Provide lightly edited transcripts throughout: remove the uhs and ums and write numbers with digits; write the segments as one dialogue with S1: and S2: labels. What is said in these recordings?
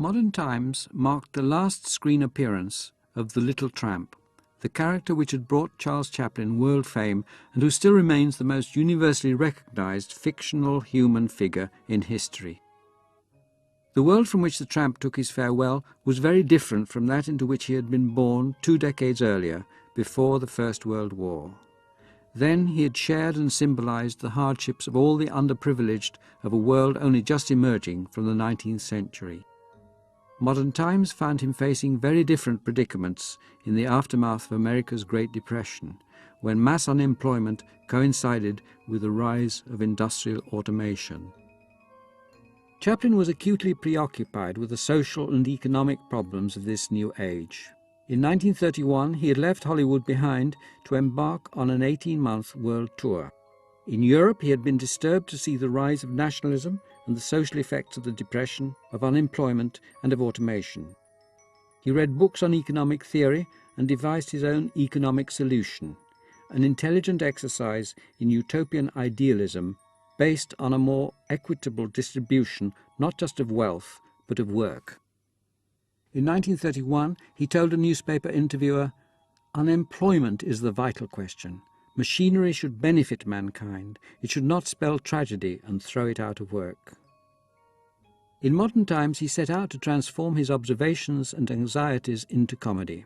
S1: Modern Times marked the last screen appearance of the Little Tramp, the character which had brought Charles Chaplin world fame and who still remains the most universally recognised fictional human figure in history. The world from which the tramp took his farewell was very different from that into which he had been born 2 decades earlier, before the First World War. Then he had shared and symbolised the hardships of all the underprivileged of a world only just emerging from the 19th century. Modern Times found him facing very different predicaments in the aftermath of America's Great Depression, when mass unemployment coincided with the rise of industrial automation. Chaplin was acutely preoccupied with the social and economic problems of this new age. In 1931, he had left Hollywood behind to embark on an 18-month world tour. In Europe, he had been disturbed to see the rise of nationalism and the social effects of the Depression, of unemployment and of automation. He read books on economic theory and devised his own economic solution, an intelligent exercise in utopian idealism based on a more equitable distribution not just of wealth but of work. In 1931, he told a newspaper interviewer, "Unemployment is the vital question. Machinery should benefit mankind. It should not spell tragedy and throw it out of work." In Modern Times, he set out to transform his observations and anxieties into comedy.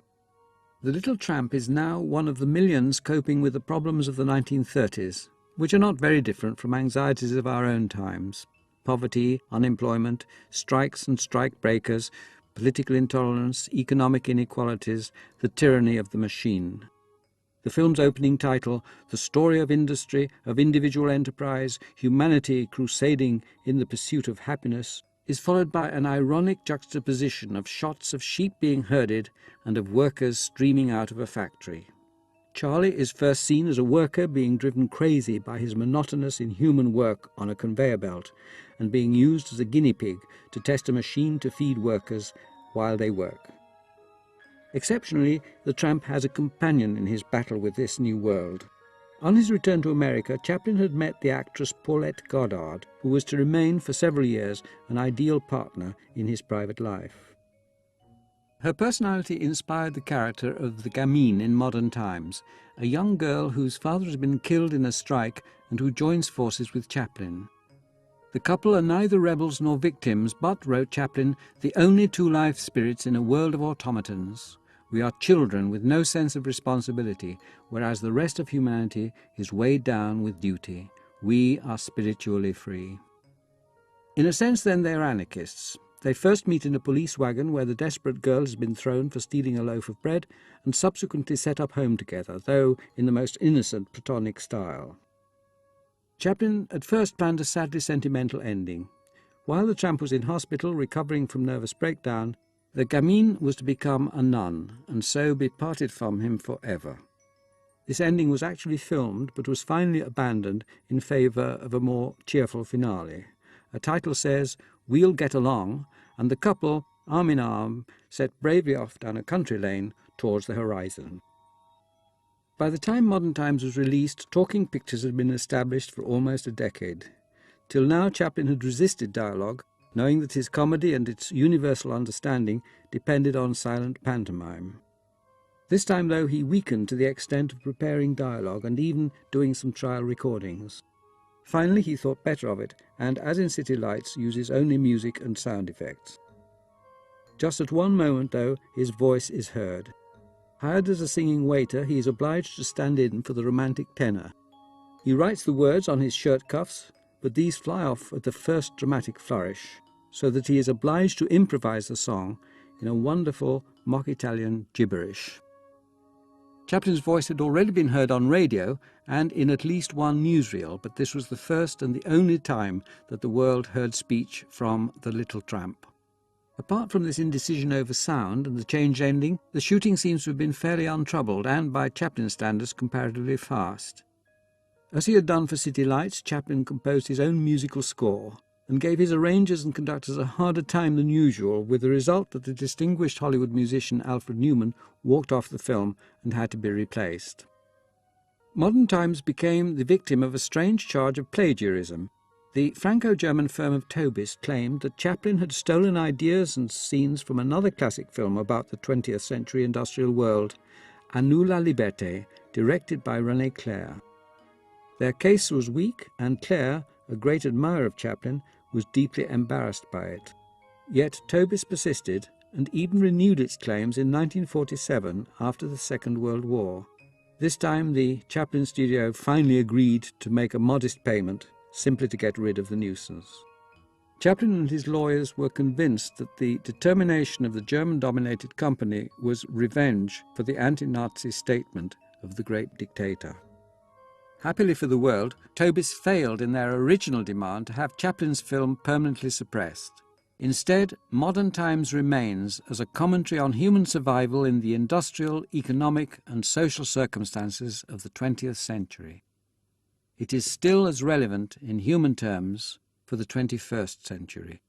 S1: The Little Tramp is now one of the millions coping with the problems of the 1930s, which are not very different from anxieties of our own times: poverty, unemployment, strikes and strike breakers, political intolerance, economic inequalities, the tyranny of the machine. The film's opening title, "The Story of Industry, of Individual Enterprise, Humanity Crusading in the Pursuit of Happiness," is followed by an ironic juxtaposition of shots of sheep being herded and of workers streaming out of a factory. Charlie is first seen as a worker being driven crazy by his monotonous, inhuman work on a conveyor belt and being used as a guinea pig to test a machine to feed workers while they work. Exceptionally, the tramp has a companion in his battle with this new world. On his return to America, Chaplin had met the actress Paulette Goddard, who was to remain for several years an ideal partner in his private life. Her personality inspired the character of the gamine in Modern Times, a young girl whose father has been killed in a strike and who joins forces with Chaplin. The couple are neither rebels nor victims, but, wrote Chaplin, the only two life spirits in a world of automatons. We are children with no sense of responsibility, whereas the rest of humanity is weighed down with duty. We are spiritually free. In a sense, then, they are anarchists. They first meet in a police wagon where the desperate girl has been thrown for stealing a loaf of bread and subsequently set up home together, though in the most innocent Platonic style. Chaplin at first planned a sadly sentimental ending. While the tramp was in hospital recovering from nervous breakdown, the gamine was to become a nun and so be parted from him forever. This ending was actually filmed but was finally abandoned in favour of a more cheerful finale. A title says, "We'll get along," and the couple, arm in arm, set bravely off down a country lane towards the horizon. By the time Modern Times was released, talking pictures had been established for almost a decade. Till now, Chaplin had resisted dialogue, knowing that his comedy and its universal understanding depended on silent pantomime. This time, though, he weakened to the extent of preparing dialogue and even doing some trial recordings. Finally, he thought better of it, and, as in City Lights, uses only music and sound effects. Just at one moment, though, his voice is heard. Hired as a singing waiter, he is obliged to stand in for the romantic tenor. He writes the words on his shirt cuffs, but these fly off at the first dramatic flourish, so that he is obliged to improvise the song in a wonderful mock-Italian gibberish. Chaplin's voice had already been heard on radio and in at least one newsreel, but this was the first and the only time that the world heard speech from the Little Tramp. Apart from this indecision over sound and the changed ending, the shooting seems to have been fairly untroubled and, by Chaplin standards, comparatively fast. As he had done for City Lights, Chaplin composed his own musical score and gave his arrangers and conductors a harder time than usual, with the result that the distinguished Hollywood musician Alfred Newman walked off the film and had to be replaced. Modern Times became the victim of a strange charge of plagiarism. The Franco-German firm of Tobis claimed that Chaplin had stolen ideas and scenes from another classic film about the 20th century industrial world, À nous la liberté, directed by René Clair. Their case was weak, and Clair, a great admirer of Chaplin, was deeply embarrassed by it. Yet Tobis persisted and even renewed its claims in 1947 after the Second World War. This time the Chaplin studio finally agreed to make a modest payment, simply to get rid of the nuisance. Chaplin and his lawyers were convinced that the determination of the German-dominated company was revenge for the anti-Nazi statement of the great dictator. Happily for the world, Tobis failed in their original demand to have Chaplin's film permanently suppressed. Instead, Modern Times remains as a commentary on human survival in the industrial, economic and social circumstances of the 20th century. It is still as relevant in human terms for the 21st century.